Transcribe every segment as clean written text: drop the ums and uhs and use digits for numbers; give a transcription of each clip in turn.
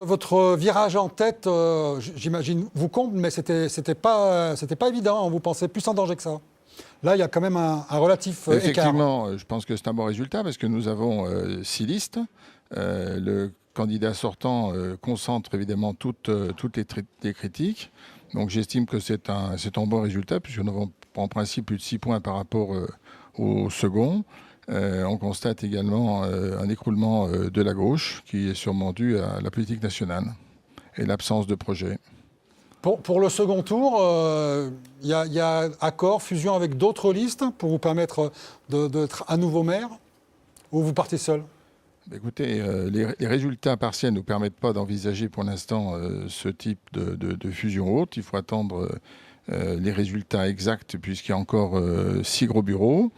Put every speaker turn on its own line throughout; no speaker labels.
Votre virage en tête, j'imagine, vous comble, mais c'était pas évident, hein. Vous pensez plus en danger que ça. Là, il y a quand même un relatif écart.
Effectivement, je pense que c'est un bon résultat parce que nous avons 6 listes. Le candidat sortant concentre évidemment toutes les critiques. Donc j'estime que c'est un bon résultat puisque nous avons en principe plus de 6 points par rapport au second. On constate également un écroulement de la gauche qui est sûrement dû à la politique nationale et l'absence de projet.
Pour le second tour, il y a accord, fusion avec d'autres listes pour vous permettre d'être à nouveau maire, ou vous partez seul?
Écoutez, les résultats partiels ne nous permettent pas d'envisager pour l'instant ce type de fusion haute. Il faut attendre les résultats exacts puisqu'il y a encore 6 gros bureaux.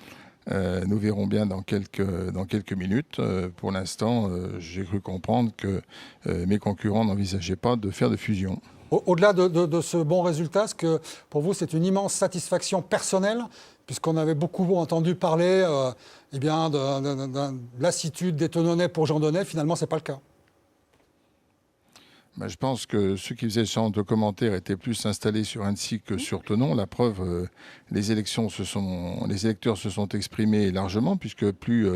Nous verrons bien dans quelques minutes. Pour l'instant, j'ai cru comprendre que mes concurrents n'envisageaient pas de faire de fusion.
Au-delà de ce bon résultat, est-ce que pour vous c'est une immense satisfaction personnelle, puisqu'on avait beaucoup entendu parler de lassitude des Tenonnais pour Jean Donnay, finalement c'est pas le cas?
Je pense que ceux qui faisaient ce genre de commentaires étaient plus installés sur Annecy que sur Thonon. La preuve, les électeurs se sont exprimés largement, puisque plus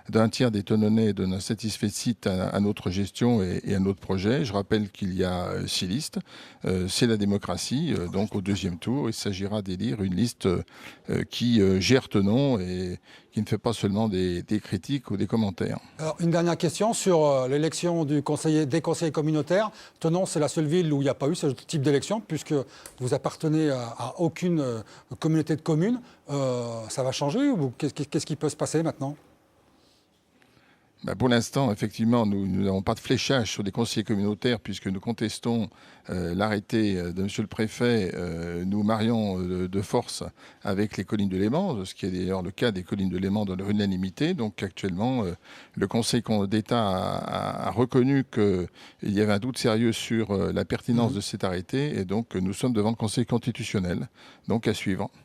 d'un tiers des Thononnais donnent un satisfait à notre gestion et à notre projet. Je rappelle qu'il y a 6 listes. C'est la démocratie. Donc au deuxième tour, il s'agira d'élire une liste qui gère Thonon et qui ne fait pas seulement des critiques ou des commentaires.
Alors, une dernière question sur l'élection des conseillers communautaires. Thonon, c'est la seule ville où il n'y a pas eu ce type d'élection, puisque vous appartenez à aucune communauté de communes. Ça va changer ou qu'est-ce qui peut se passer maintenant?
Pour l'instant, effectivement, nous n'avons pas de fléchage sur des conseillers communautaires puisque nous contestons l'arrêté de M. le Préfet. Nous marions de force avec les collines de Léman, ce qui est d'ailleurs le cas des collines de Léman dans leur unanimité. Donc actuellement, le Conseil d'État a reconnu qu'il y avait un doute sérieux sur la pertinence de cet arrêté et donc nous sommes devant le Conseil constitutionnel. Donc à suivre.